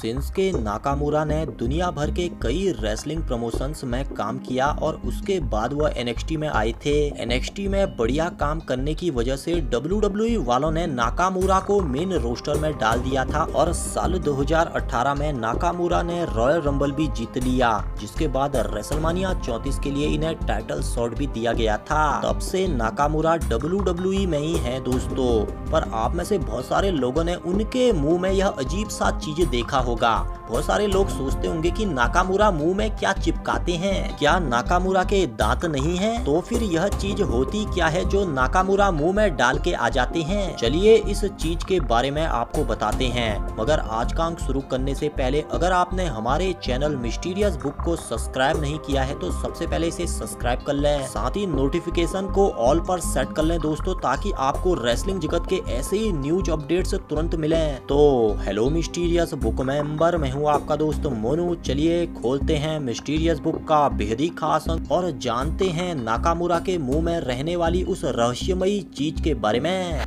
Shinsuke Nakamura ने दुनिया भर के कई रेसलिंग प्रमोशंस में काम किया और उसके बाद वह NXT में आए थे। NXT में बढ़िया काम करने की वजह से WWE वालों ने नाकामुरा को मेन रोस्टर में डाल दिया था और साल 2018 में नाकामुरा ने रॉयल रंबल भी जीत लिया, जिसके बाद रेसलमानिया 34 के लिए इन्हें टाइटल शॉट भी दिया गया था। तब से नाकामुरा WWE में ही है दोस्तों। पर आप में से बहुत सारे लोगों ने उनके मुंह में यह अजीब सा चीज देखा होगा। बहुत सारे लोग सोचते होंगे कि नाकामुरा मुंह में क्या चिपकाते हैं, क्या नाकामुरा के दांत नहीं हैं? तो फिर यह चीज होती क्या है जो नाकामुरा मुंह में डाल के आ जाते हैं? चलिए इस चीज के बारे में आपको बताते हैं। मगर आज का अंक शुरू करने से पहले अगर आपने हमारे चैनल मिस्टीरियस बुक को सब्सक्राइब नहीं किया है तो सबसे पहले इसे सब्सक्राइब कर लें, साथ ही नोटिफिकेशन को ऑल पर सेट कर लें दोस्तों, ताकि आपको रेसलिंग जगत के ऐसे ही न्यूज अपडेट्स तुरंत मिले। तो हेलो मिस्टीरियस बुक मेंबर, मैं हूँ आपका दोस्त मोनू। चलिए खोलते हैं मिस्टीरियस बुक का बेहद खास अंक और जानते हैं नाकामुरा के मुंह में रहने वाली उस रहस्यमयी चीज के बारे में।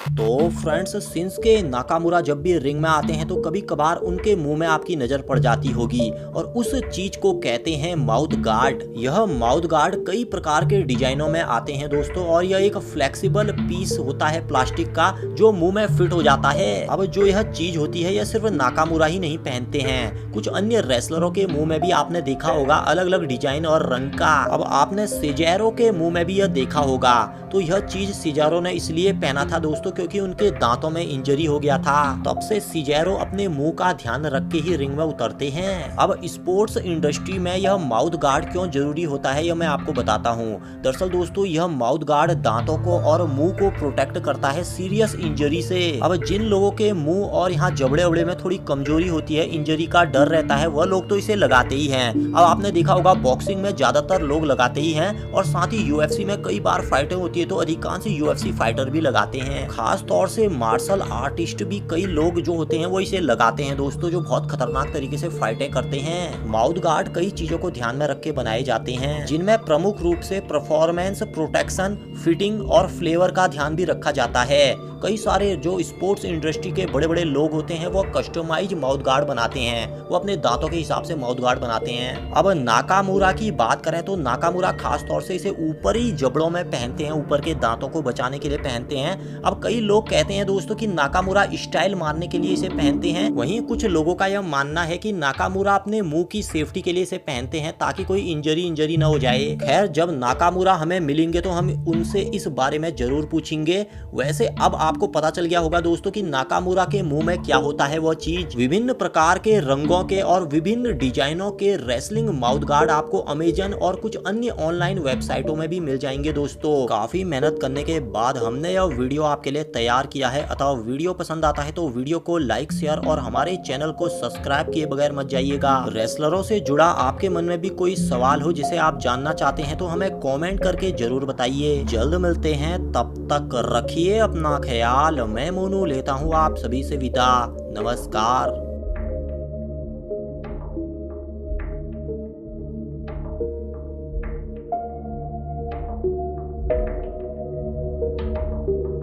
तो फ्रेंड्स, शिंसुके नाकामुरा जब भी रिंग में आते हैं तो कभी कभार उनके मुंह में आपकी नजर पड़ जाती होगी और उस चीज को कहते हैं माउथ गार्ड। यह माउथ गार्ड कई प्रकार के डिजाइनों में आते हैं दोस्तों और यह एक फ्लेक्सिबल पीस होता है प्लास्टिक का जो मुंह में फिट हो जाता है। अब जो यह चीज होती है यह सिर्फ नाकामुरा ही नहीं पहनते हैं, कुछ अन्य रेसलरों के मुंह में भी आपने देखा होगा अलग अलग डिजाइन और रंग का। अब आपने सिजेरो के मुंह में भी यह देखा होगा। तो यह चीज सिजेरो ने इसलिए पहना था दोस्तों क्योंकि उनके दांतों में इंजरी हो गया था। तब से सिजेरो अपने मुंह का ध्यान रख के ही रिंग में उतरते हैं। अब स्पोर्ट्स इंडस्ट्री में यह माउथ गार्ड क्यों जरूरी होता है यह मैं आपको बताता हूँ। दरअसल दोस्तों यह माउथ गार्ड दांतों को और मुंह को प्रोटेक्ट करता है सीरियस इंजरी से। अब जिन लोगों के मुंह और यहाँ जबड़े वबड़े में थोड़ी कमजोरी होती है, इंजरी का डर रहता है, वह लोग तो इसे लगाते ही हैं। अब आपने देखा होगा बॉक्सिंग में ज्यादातर लोग लगाते ही हैं और साथ ही UFC में कई बार फाइटें होती है तो अधिकांश UFC फाइटर भी लगाते हैं। खास तौर से मार्शल आर्टिस्ट भी कई लोग जो होते हैं वो इसे लगाते हैं दोस्तों, जो बहुत खतरनाक तरीके से फाइटें करते हैं। माउथ गार्ड कई चीजों को ध्यान में रख के बनाए जाते हैं, जिनमें प्रमुख रूप से परफॉर्मेंस, प्रोटेक्शन, फिटिंग और फ्लेवर का ध्यान भी रखा जाता है। कई सारे जो स्पोर्ट्स इंडस्ट्री के बड़े बड़े लोग होते हैं वो कस्टमाइज माउथ गार्ड बनाते हैं, वो अपने दांतों के हिसाब से माउथ गार्ड बनाते हैं। अब नाकामुरा की बात करें तो नाकामुरा खास तौर से इसे ऊपरी जबड़ों में पहनते हैं, ऊपर के दांतों को बचाने के लिए पहनते हैं। अब कई लोग कहते हैं दोस्तों कि नाकामुरा स्टाइल मारने के लिए इसे पहनते हैं, वहीं कुछ लोगों का यह मानना है कि नाकामुरा अपने मुंह की सेफ्टी के लिए इसे पहनते हैं ताकि कोई इंजरी न हो जाए। खैर, जब नाकामुरा हमें मिलेंगे तो हम उनसे इस बारे में जरूर पूछेंगे। वैसे अब आपको पता चल गया होगा दोस्तों कि नाकामुरा के मुंह में क्या होता है वह चीज। विभिन्न प्रकार के रंगों के और विभिन्न डिजाइनों के रेसलिंग माउथ गार्ड आपको अमेजन और कुछ अन्य ऑनलाइन वेबसाइटों में भी मिल जाएंगे दोस्तों। काफी मेहनत करने के बाद हमने यह वीडियो आपके लिए तैयार किया है, अतः वीडियो पसंद आता है तो वीडियो को लाइक, शेयर और हमारे चैनल को सब्सक्राइब किए बगैर मत जाइएगा। रेसलरों से जुड़ा आपके मन में भी कोई सवाल हो जिसे आप जानना चाहते हैं तो हमें कमेंट करके जरूर बताइए। जल्द मिलते हैं, तब तक रखिए अपना ख्याल। मैं मोनू लेता हूँ आप सभी से विदा। नमस्कार।